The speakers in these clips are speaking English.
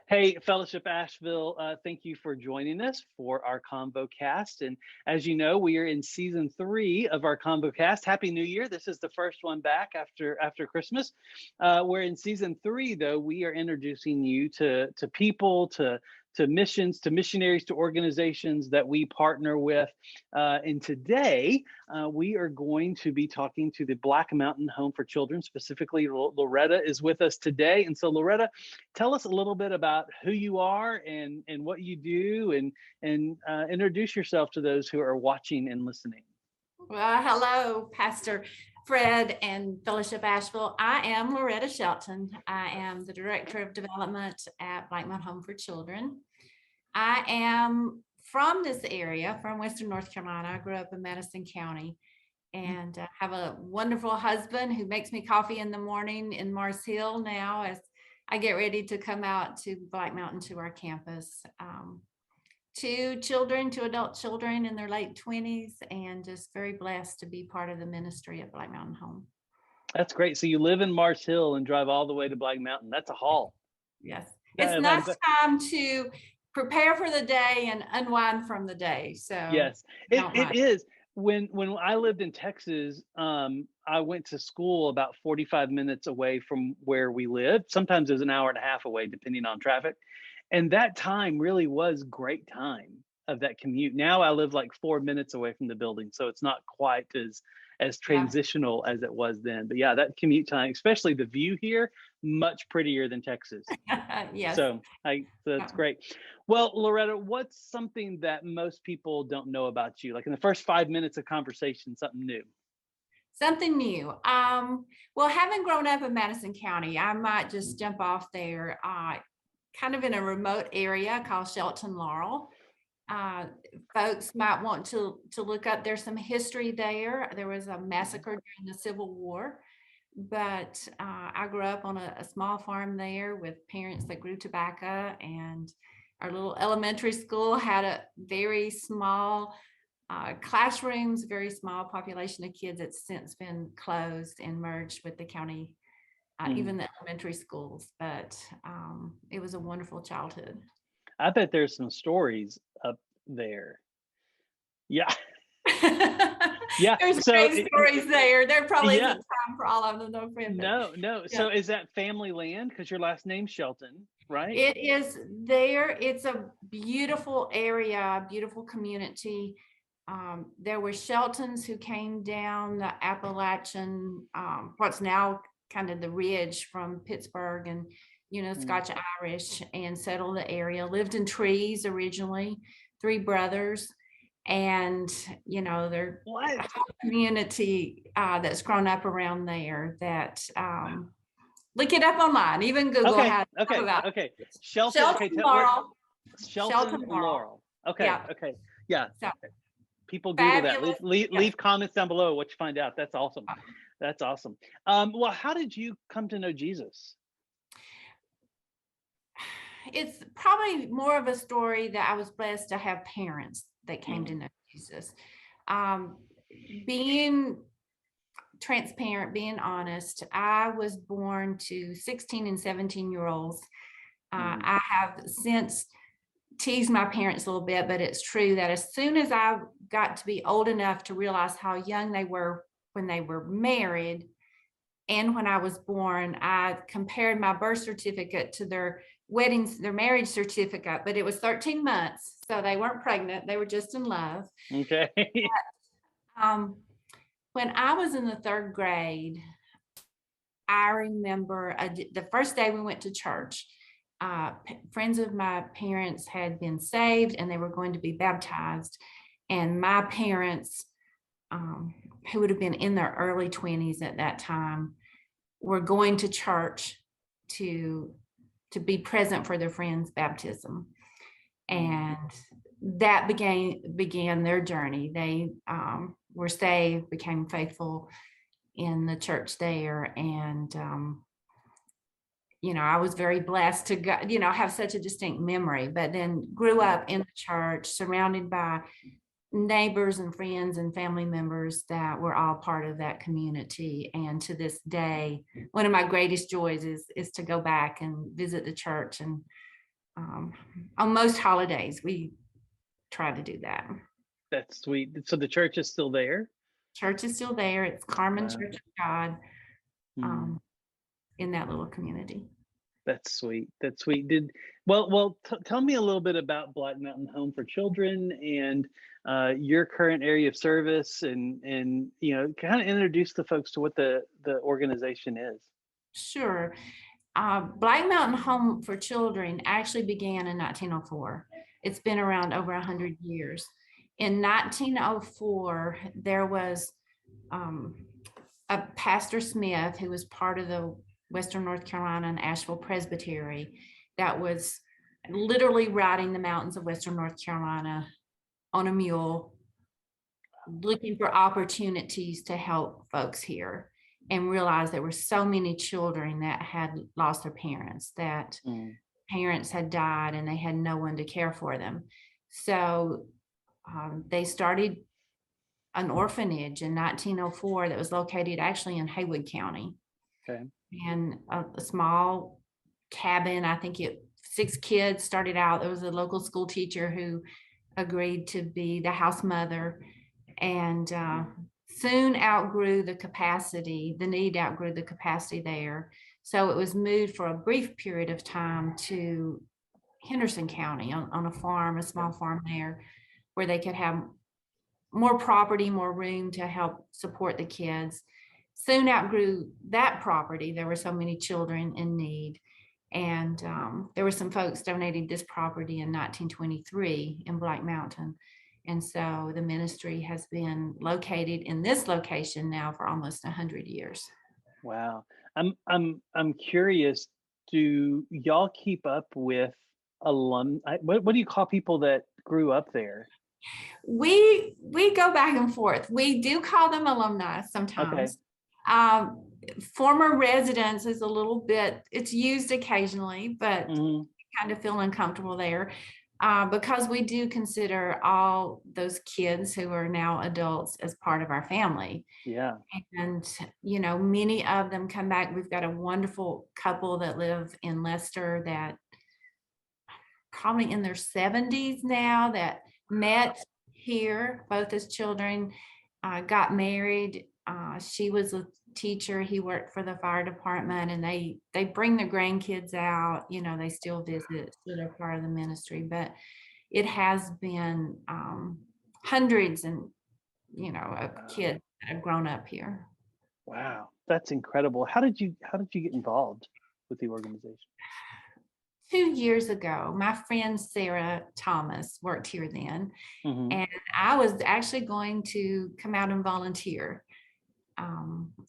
Hey, Fellowship Asheville, thank you for joining us for our Convocast. And as you know, we are in season 3 of our Convocast. Happy New Year. This is the first one back after Christmas. We're in season 3, though. We are introducing you to people, to missions, to missionaries, to organizations that we partner with. And today, we are going to be talking to the Black Mountain Home for Children. Specifically, Loretta is with us today. And so, Loretta, tell us a little bit about who you are and what you do, and introduce yourself to those who are watching and listening. Well, hello, Pastor Fred and Fellowship Asheville. I am Loretta Shelton. I am the Director of Development at Black Mountain Home for Children. I am from this area, from Western North Carolina. I grew up in Madison County and have a wonderful husband who makes me coffee in the morning in Mars Hill now as I get ready to come out to Black Mountain to our campus. 2 adult children in their late 20s, and just very blessed to be part of the ministry at Black Mountain Home. That's great. So you live in Mars Hill and drive all the way to Black Mountain. That's a haul. Yes. It's nice time to prepare for the day and unwind from the day. So yes, it is. When I lived in Texas, I went to school about 45 minutes away from where we lived. Sometimes it was an hour and a half away, depending on traffic. And that time really was great time of that commute. Now I live like 4 minutes away from the building, so it's not quite as transitional as it was then. But yeah, that commute time, especially the view here, much prettier than Texas. Yes. So that's great. Well, Loretta, what's something that most people don't know about you? Like in the first 5 minutes of conversation, something new. Something new. Well, having grown up in Madison County, I might just jump off there. Kind of in a remote area called Shelton Laurel. Folks might want to look up. There's some history there. There was a massacre during the Civil War, but I grew up on a small farm there with parents that grew tobacco, and our little elementary school had a very small classrooms, very small population of kids. It's since been closed and merged with the county. Even the elementary schools, but it was a wonderful childhood. I bet there's some stories up there. Yeah. Yeah. There's great stories there. There probably isn't time for all of them, though, Fred. No. Yeah. So is that family land? Because your last name's Shelton, right? It is there. It's a beautiful area, beautiful community. There were Sheltons who came down the Appalachian, what's now kind of the ridge from Pittsburgh and, Scotch Irish, and settled the area, lived in trees originally, 3 brothers. And, their community that's grown up around there that, look it up online, even Google has about Shelton Laurel. Shelton Laurel. Okay. Yeah. Okay. Yeah. So, people Google that. Leave comments down below what you find out. That's awesome. That's awesome. Well, how did you come to know Jesus? It's probably more of a story that I was blessed to have parents that came to know Jesus. Being transparent, being honest, I was born to 16 and 17-year-olds. I have since teased my parents a little bit, but it's true that as soon as I got to be old enough to realize how young they were when they were married and when I was born, I compared my birth certificate to their marriage certificate, but it was 13 months. So they weren't pregnant. They were just in love. Okay. But, when I was in the 3rd grade, I remember the first day we went to church, friends of my parents had been saved and they were going to be baptized. And my parents, who would have been in their early 20s at that time, were going to church to be present for their friend's baptism. And that began their journey. They were saved, became faithful in the church there. And, I was very blessed to go, have such a distinct memory, but then grew up in the church, surrounded by neighbors and friends and family members that were all part of that community. And to this day, one of my greatest joys is to go back and visit the church and on most holidays, we try to do that. That's sweet. So the church is still there? Church is still there. It's Carmen Wow. Church of God Mm, in that little community. that's sweet. That's sweet. Tell me a little bit about Black Mountain Home for Children and your current area of service, and kind of introduce the folks to what the organization is. Sure. Black Mountain Home for Children actually began in 1904. It's been around over 100 years. In 1904, there was a Pastor Smith who was part of the Western North Carolina and Asheville Presbytery that was literally riding the mountains of Western North Carolina on a mule, looking for opportunities to help folks here, and realized there were so many children that had lost their parents, that parents had died and they had no one to care for them. So they started an orphanage in 1904 that was located actually in Haywood County. Okay. And a small cabin, I think 6 kids started out. There was a local school teacher who agreed to be the house mother, and soon outgrew the capacity. The need outgrew the capacity there. So it was moved for a brief period of time to Henderson County on a farm, a small farm there, where they could have more property, more room to help support the kids. Soon outgrew that property. There were so many children in need. And there were some folks donating this property in 1923 in Black Mountain. And so the ministry has been located in this location now for almost 100 years. Wow. I'm curious, do y'all keep up with what do you call people that grew up there? We go back and forth. We do call them alumni sometimes. Okay. Former residents is a little bit, it's used occasionally, but kind of feel uncomfortable there because we do consider all those kids who are now adults as part of our family. Yeah. And, many of them come back. We've got a wonderful couple that live in Leicester that probably in their 70s now, that met here, both as children, got married. She was a teacher. He worked for the fire department, and they bring their grandkids out. They still visit, so they're part of the ministry. But it has been hundreds of kids that have grown up here. Wow, that's incredible. How did you get involved with the organization? 2 years ago, my friend Sarah Thomas worked here then, and I was actually going to come out and volunteer.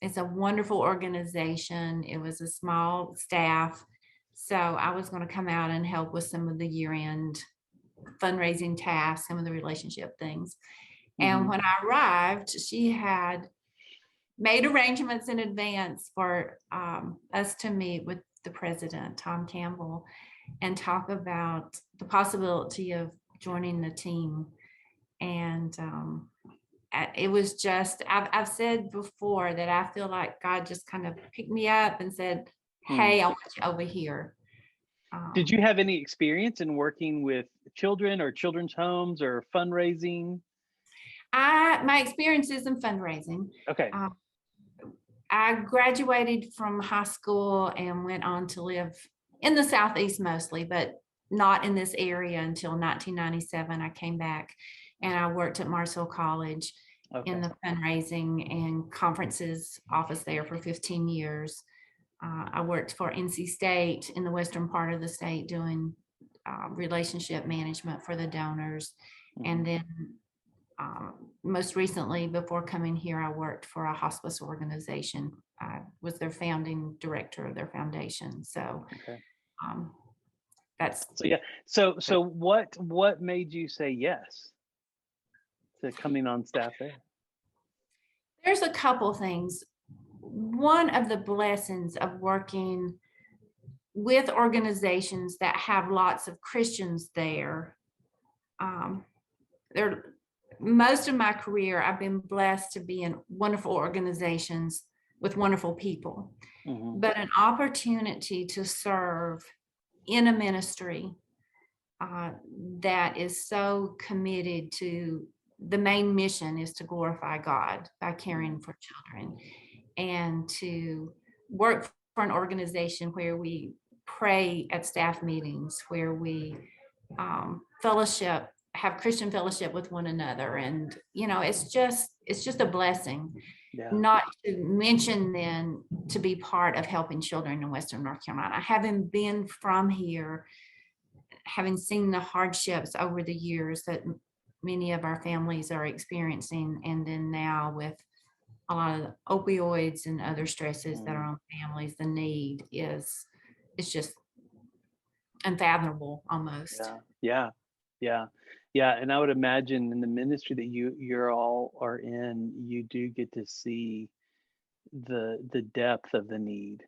It's a wonderful organization. It was a small staff, so I was going to come out and help with some of the year-end fundraising tasks, some of the relationship things. And when I arrived, she had made arrangements in advance for us to meet with the president, Tom Campbell, and talk about the possibility of joining the team. And it was just, I've said before that I feel like God just kind of picked me up and said, hey, I want you over here. Did you have any experience in working with children or children's homes or fundraising? My experience is in fundraising. Okay. I graduated from high school and went on to live in the Southeast mostly, but not in this area until 1997. I came back and I worked at Marshall College in the fundraising and conferences office there for 15 years. I worked for NC State in the western part of the state doing relationship management for the donors. And then most recently, before coming here, I worked for a hospice organization. I was their founding director of their foundation. So that's so what made you say yes to coming on staff there? There's a couple things. One of the blessings of working with organizations that have lots of Christians there, most of my career, I've been blessed to be in wonderful organizations with wonderful people, but an opportunity to serve in a ministry that is so committed to the main mission is to glorify God by caring for children, and to work for an organization where we pray at staff meetings, where we fellowship, have Christian fellowship with one another. And, it's just a blessing. Yeah. Not to mention then to be part of helping children in Western North Carolina. Having been from here, having seen the hardships over the years that many of our families are experiencing, and then now with a lot of opioids and other stresses that are on families, the need it's just unfathomable almost. Yeah. And I would imagine in the ministry that you're all are in, you do get to see the depth of the need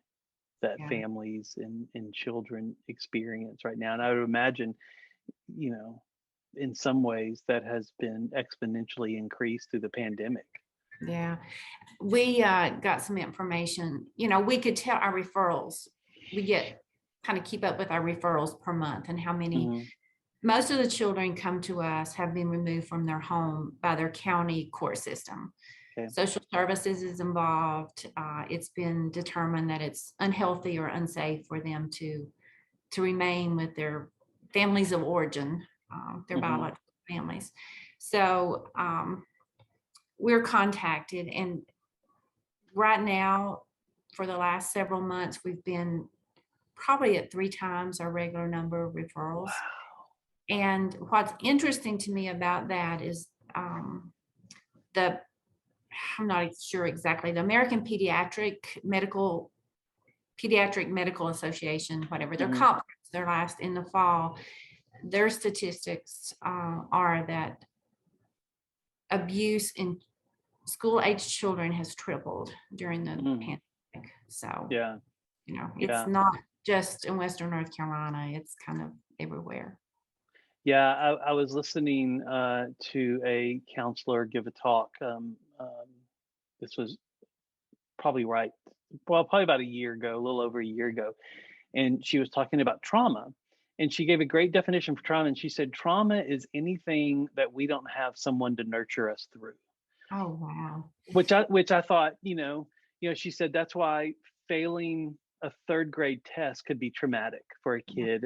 that families and children experience right now. And I would imagine, in some ways that has been exponentially increased through the pandemic. Yeah, we got some information. We could tell our referrals. We kind of keep up with our referrals per month and how many. Most of the children come to us have been removed from their home by their county court system. Okay. Social services is involved. It's been determined that it's unhealthy or unsafe for them to remain with their families of origin, their biological families. So we're contacted, and right now, for the last several months, we've been probably at 3 times our regular number of referrals. Wow. And what's interesting to me about that is I'm not sure exactly, the American Pediatric Medical Association, whatever, their conference, their last in the fall, their statistics are that abuse in school-aged children has tripled during the pandemic. So, it's not just in Western North Carolina, it's kind of everywhere. Yeah, I was listening to a counselor give a talk. This was probably about a year ago, a little over a year ago. And she was talking about trauma. And she gave a great definition for trauma. And she said, trauma is anything that we don't have someone to nurture us through. Oh, wow. Which I thought, she said that's why failing a 3rd grade test could be traumatic for a kid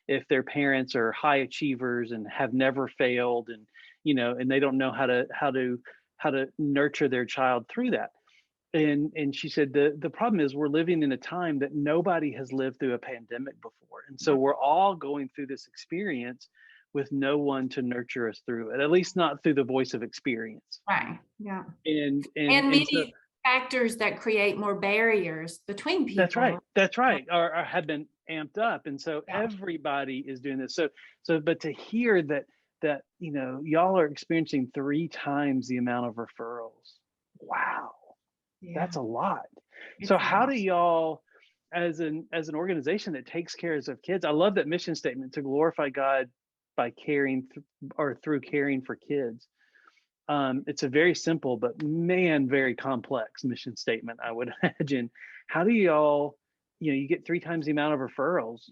if their parents are high achievers and have never failed, and and they don't know how to nurture their child through that. And she said the problem is we're living in a time that nobody has lived through a pandemic before, and so we're all going through this experience with no one to nurture us through it, at least not through the voice of experience. Right. Yeah. And many factors that create more barriers between people. That's right. Or have been amped up. And so everybody is doing this. But to hear that, y'all are experiencing 3 times the amount of referrals. Wow. Yeah. That's a lot. So how do y'all, as an organization that takes care of kids, I love that mission statement, to glorify God by caring through caring for kids. It's a very simple, but very complex mission statement, I would imagine. How do y'all, you get 3 times the amount of referrals,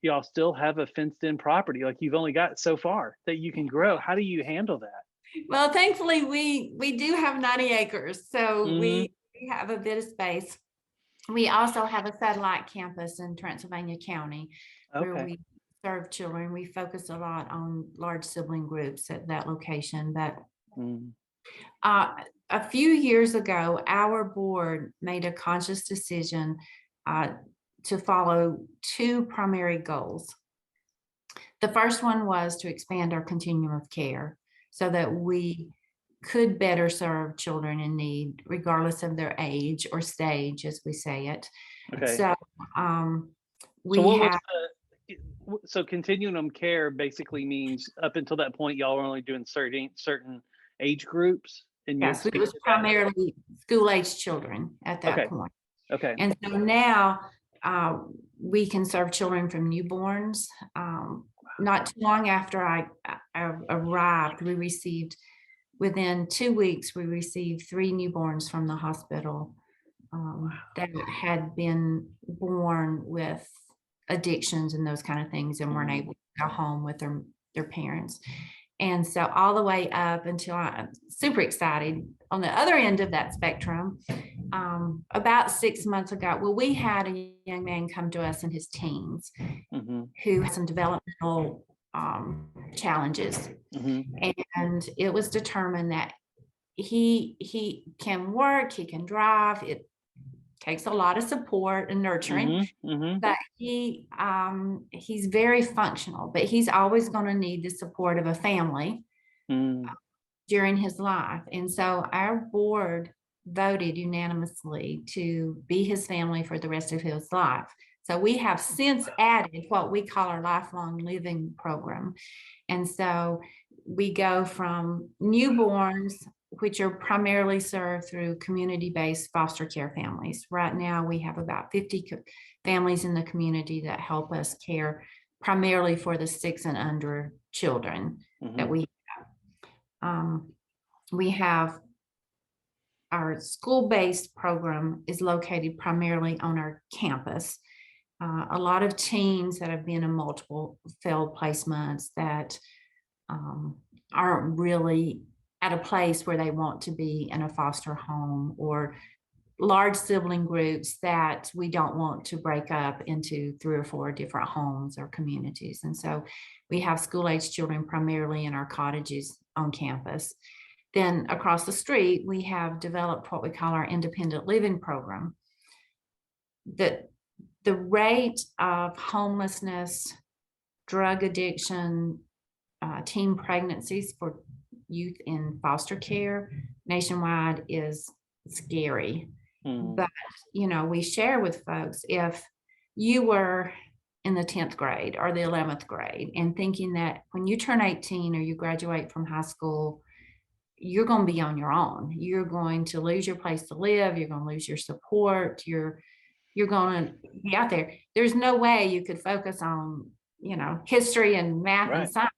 y'all still have a fenced in property, like you've only got so far that you can grow. How do you handle that? Well, thankfully we do have 90 acres. So we have a bit of space. We also have a satellite campus in Transylvania County where we serve children. We focus a lot on large sibling groups at that location. But a few years ago, our board made a conscious decision to follow 2 primary goals. The first one was to expand our continuum of care so that we could better serve children in need, regardless of their age or stage, as we say it. Okay. So so continuum care basically means up until that point, y'all were only doing certain age groups. Yes, it was primarily school-aged children at that point. Okay. And so now we can serve children from newborns. Not too long after I arrived, within 2 weeks, we received 3 newborns from the hospital that had been born with addictions and those kind of things, and weren't able to go home with their parents. And so all the way up until I'm super excited on the other end of that spectrum, about 6 months ago, well, we had a young man come to us in his teens who had some developmental challenges. And it was determined that he can work, he can drive. It takes a lot of support and nurturing, but he's very functional, but he's always going to need the support of a family during his life. And so our board voted unanimously to be his family for the rest of his life. So we have since added what we call our lifelong living program. And so we go from newborns, which are primarily served through community-based foster care families. Right now, we have about 50 families in the community that help us care primarily for the 6 and under children that we have. We have our school-based program is located primarily on our campus. A lot of teens that have been in multiple failed placements that aren't really at a place where they want to be in a foster home, or large sibling groups that we don't want to break up into 3 or 4 different homes or communities. And so we have school-age children primarily in our cottages on campus. Then across the street, we have developed what we call our independent living program. The rate of homelessness, drug addiction, teen pregnancies for youth in foster care nationwide is scary. But, we share with folks, if you were in the 10th grade or the 11th grade and thinking that when you turn 18 or you graduate from high school, you're going to be on your own, you're going to lose your place to live, you're going to lose your support, you're going to be out there. There's no way you could focus on, history and math and science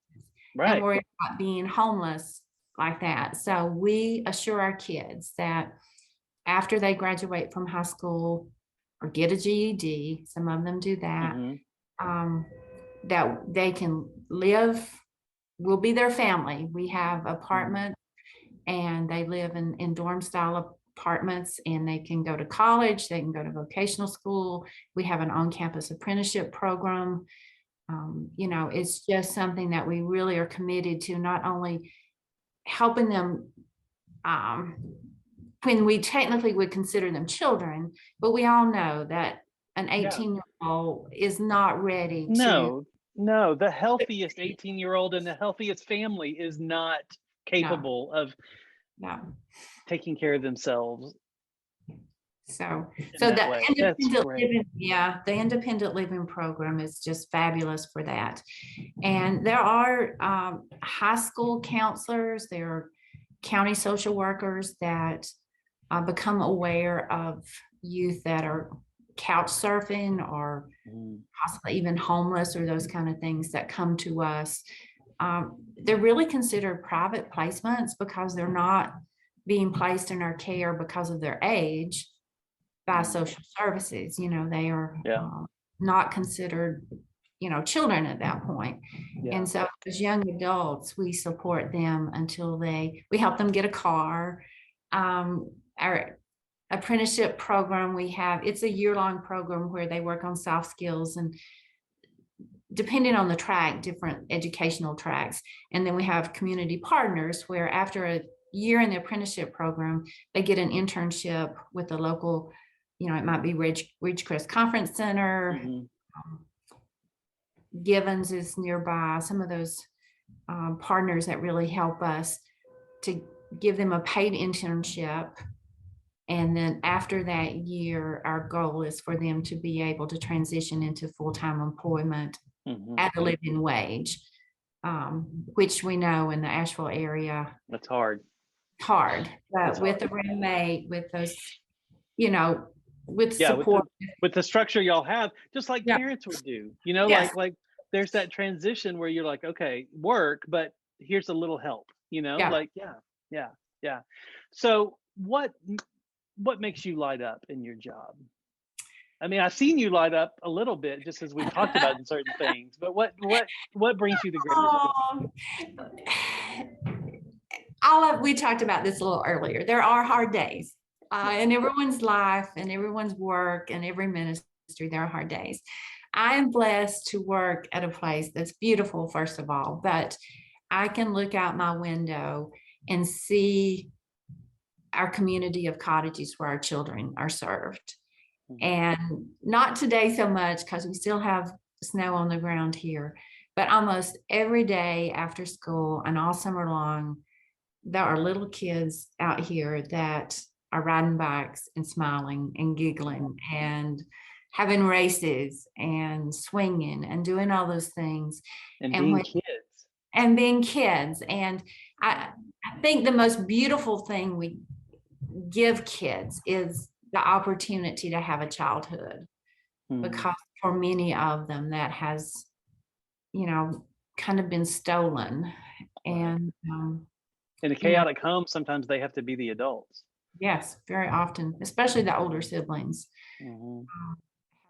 and worry about being homeless like that. So we assure our kids that after they graduate from high school or get a GED, some of them do that, that they can live, we'll be their family. We have apartments and they live in dorm style apartments, and they can go to college, they can go to vocational school. We have an on-campus apprenticeship program. It's just something that we really are committed to, not only helping them when we technically would consider them children, but we all know that an 18-year-old is not ready to. No, the healthiest 18-year-old in the healthiest family is not capable of taking care of themselves. So the independent living, the independent living program is just fabulous for that. And there are high school counselors, there are county social workers that become aware of youth that are couch surfing or possibly even homeless or those kind of things that come to us. They're really considered private placements because they're not being placed in our care because of their age by social services. They are not considered, children at that point. And so as young adults, we support them until we help them get a car. Our apprenticeship program it's a year-long program where they work on soft skills and depending on the track, different educational tracks. And then we have community partners where after a year in the apprenticeship program, they get an internship with a local, it might be Ridgecrest Conference Center, Givens is nearby, some of those partners that really help us to give them a paid internship. And then after that year, our goal is for them to be able to transition into full-time employment at a living wage, which we know in the Asheville area. That's hard. But with a roommate, with those, with support. With the structure y'all have, just like parents would do, like there's that transition where you're like, okay, work, but here's a little help, So what makes you light up in your job? I mean, I've seen you light up a little bit just as we've talked about in certain things, but what brings you the greatest joy? Oh, we talked about this a little earlier. There are hard days in everyone's life and everyone's work and every ministry. There are hard days. I am blessed to work at a place that's beautiful, first of all, but I can look out my window and see our community of cottages where our children are served. And not today so much because we still have snow on the ground here, but almost every day after school and all summer long, there are little kids out here that are riding bikes and smiling and giggling and having races and swinging and doing all those things. And being kids. And being kids. And I think the most beautiful thing we give kids is the opportunity to have a childhood, because for many of them that has, kind of been stolen. And in a chaotic home, sometimes they have to be the adults. Yes, very often, especially the older siblings have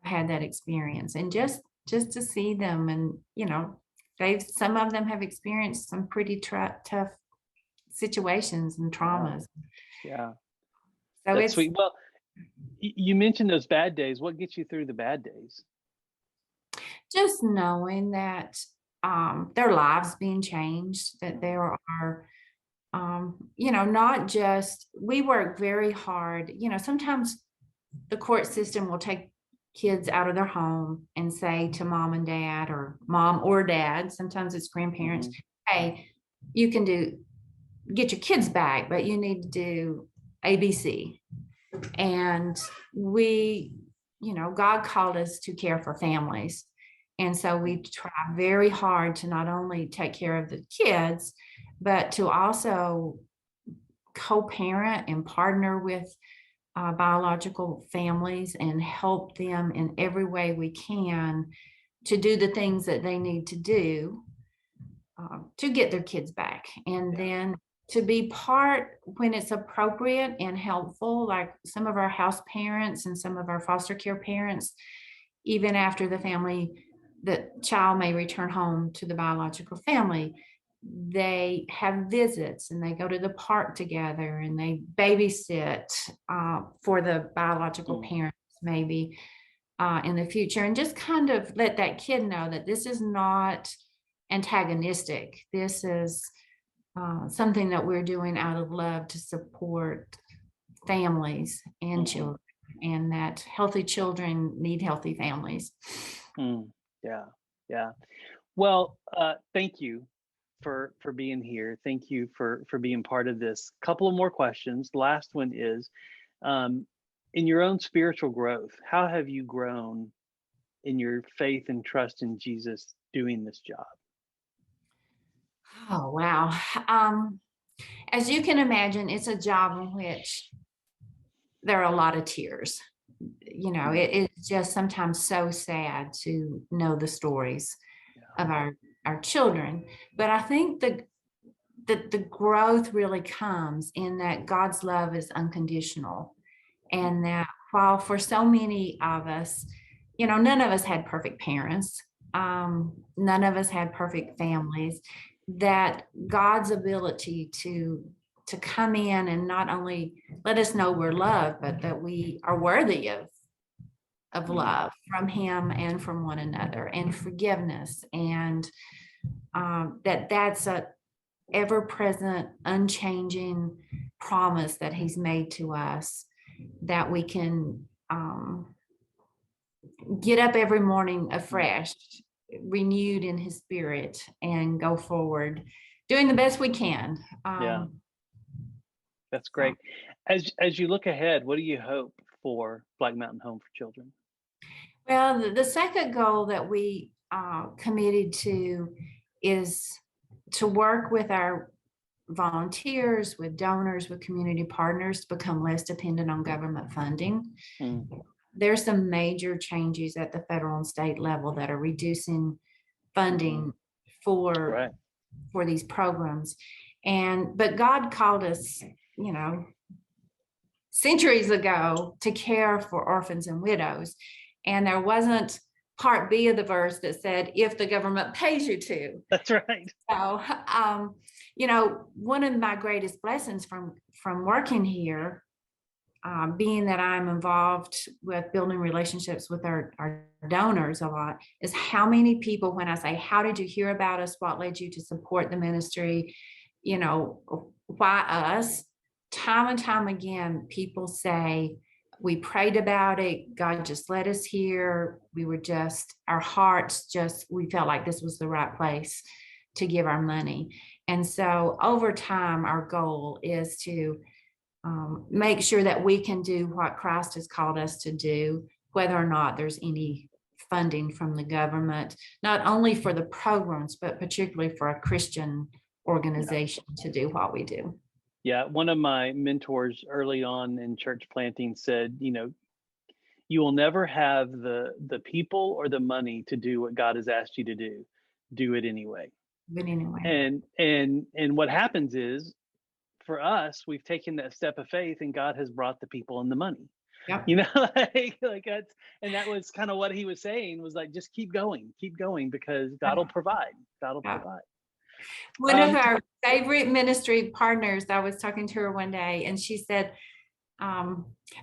had that experience. And just to see them, and some of them have experienced some pretty tough situations and traumas. Yeah. So that's it's sweet. Well, you mentioned those bad days. What gets you through the bad days? just knowing that their lives being changed, that there are not just, we work very hard. Sometimes the court system will take kids out of their home and say to mom and dad, or mom or dad, sometimes it's grandparents, hey, you can get your kids back, but you need to do ABC. And we, God called us to care for families. And so we try very hard to not only take care of the kids, but to also co-parent and partner with biological families and help them in every way we can to do the things that they need to do to get their kids back. And then to be part when it's appropriate and helpful, like some of our house parents and some of our foster care parents, even after the child may return home to the biological family, they have visits and they go to the park together and they babysit for the biological parents maybe in the future, and just kind of let that kid know that this is not antagonistic. This is something that we're doing out of love to support families and children, and that healthy children need healthy families. Yeah. Well, thank you for being here. Thank you for being part of this. Couple of more questions. The last one is, in your own spiritual growth, how have you grown in your faith and trust in Jesus doing this job? Oh, wow. As you can imagine, it's a job in which there are a lot of tears. It's just sometimes so sad to know the stories of our children. But I think the growth really comes in that God's love is unconditional. And that while for so many of us, none of us had perfect parents, none of us had perfect families, that God's ability to come in and not only let us know we're loved, but that we are worthy of love from Him and from one another, and forgiveness, and that's a ever-present, unchanging promise that He's made to us, that we can get up every morning afresh, renewed in His Spirit, and go forward doing the best we can. That's great. As you look ahead, what do you hope for Black Mountain Home for Children? Well, the second goal that we committed to is to work with our volunteers, with donors, with community partners to become less dependent on government funding. There's some major changes at the federal and state level that are reducing funding for these programs. But God called us, centuries ago to care for orphans and widows. And there wasn't part B of the verse that said, if the government pays you to. That's right. So, one of my greatest blessings from working here, being that I'm involved with building relationships with our donors a lot, is how many people, when I say, how did you hear about us? What led you to support the ministry? Why us? Time and time again, people say, we prayed about it. God just led us here. We were our hearts we felt like this was the right place to give our money. And so over time, our goal is to make sure that we can do what Christ has called us to do, whether or not there's any funding from the government, not only for the programs, but particularly for a Christian organization to do what we do. Yeah, one of my mentors early on in church planting said, you will never have the people or the money to do what God has asked you to do. Do it anyway. But anyway. And what happens is, for us, we've taken that step of faith, and God has brought the people and the money. Yep. Like that's, and that was kind of what he was saying, was like, just keep going, because God will provide. God will provide. One of our favorite ministry partners, I was talking to her one day, and she said,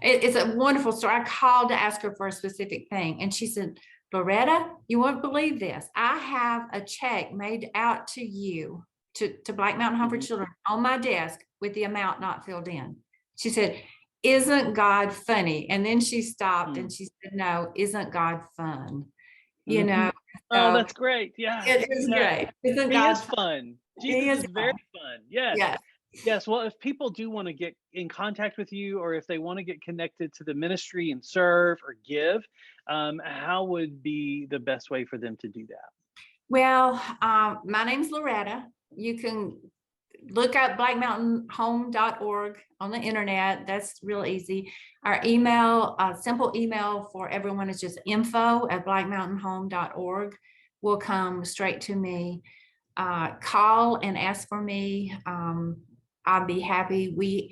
it's a wonderful story. I called to ask her for a specific thing, and she said, Loretta, you won't believe this. I have a check made out to you, to Black Mountain Home for Children, on my desk with the amount not filled in. She said, isn't God funny? And then she stopped and she said, no, isn't God fun? Oh, that's great. Yeah. It is great. Isn't He God is fun. Jesus is very fun. Yes. Yes. Well, if people do want to get in contact with you, or if they want to get connected to the ministry and serve or give, how would be the best way for them to do that? Well, my name's Loretta. You can look up blackmountainhome.org on the internet. That's real easy. Our email, simple email for everyone, is just info@blackmountainhome.org. Will come straight to me. Call and ask for me. I'll be happy.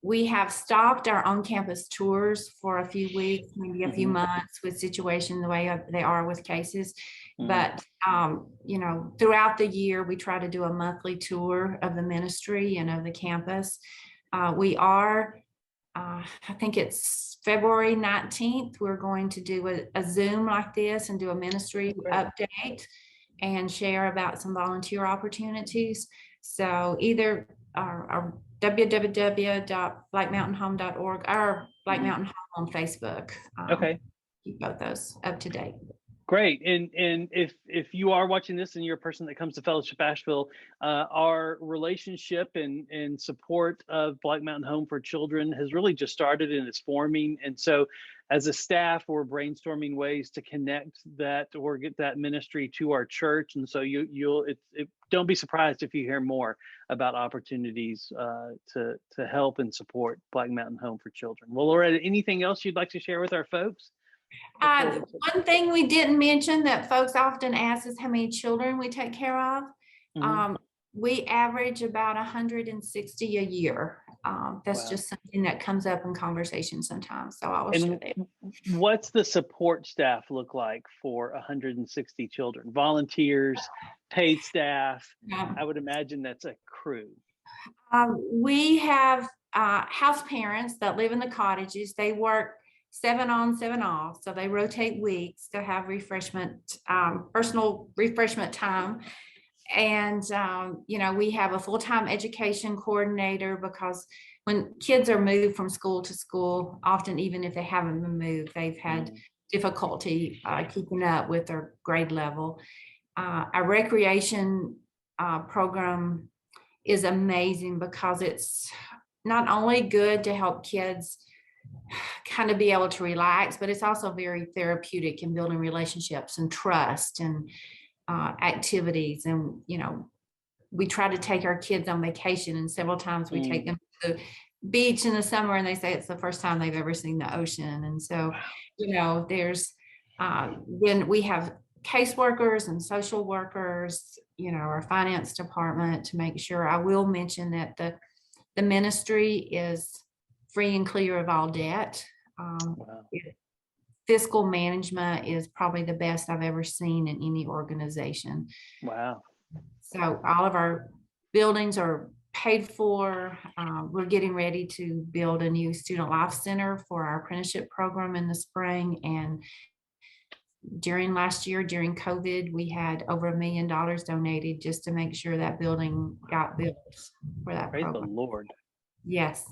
We have stopped our on-campus tours for a few weeks, maybe a few months, with situations the way they are with cases. But, throughout the year, we try to do a monthly tour of the ministry and of the campus. We are, I think it's February 19th, we're going to do a Zoom like this and do a ministry update and share about some volunteer opportunities. So either our www.blackmountainhome.org or Black Mountain Home on Facebook. Keep both those up to date. Great. And if you are watching this and you're a person that comes to Fellowship Asheville, our relationship and support of Black Mountain Home for Children has really just started and is forming. And so as a staff, we're brainstorming ways to connect that or get that ministry to our church. And so don't be surprised if you hear more about opportunities to help and support Black Mountain Home for Children. Well, Loretta, anything else you'd like to share with our folks? One thing we didn't mention that folks often ask is how many children we take care of. We average about 160 a year. That's just something that comes up in conversation sometimes. So I will share that. What's the support staff look like for 160 children? Volunteers, paid staff? I would imagine that's a crew. We have house parents that live in the cottages. They work 7 on, 7 off. So they rotate weeks to have personal refreshment time. And, we have a full-time education coordinator, because when kids are moved from school to school, often even if they haven't been moved, they've had difficulty keeping up with their grade level. Our recreation program is amazing, because it's not only good to help kids kind of be able to relax, but it's also very therapeutic in building relationships and trust and activities. And we try to take our kids on vacation, and several times we take them to the beach in the summer, and they say it's the first time they've ever seen the ocean. And so there's then we have caseworkers and social workers, our finance department, to make sure. I will mention that the ministry is free and clear of all debt. Wow. Fiscal management is probably the best I've ever seen in any organization. Wow. So all of our buildings are paid for. We're getting ready to build a new student life center for our apprenticeship program in the spring. And during last year, during COVID, we had over $1 million donated just to make sure that building got built for that Praise program. the Lord. Yes.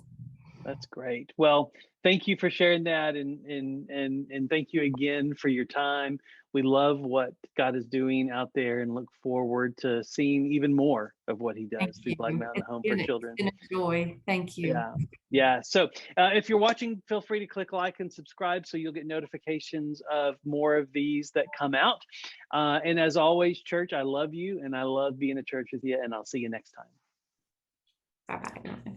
That's great. Well, thank you for sharing that, and thank you again for your time. We love what God is doing out there and look forward to seeing even more of what he Thank does through you. Black Mountain Home for Children. It's been a joy. Thank you. Yeah. Yeah. So if you're watching, feel free to click like and subscribe so you'll get notifications of more of these that come out. And as always, church, I love you and I love being at church with you, and I'll see you next time. Bye-bye.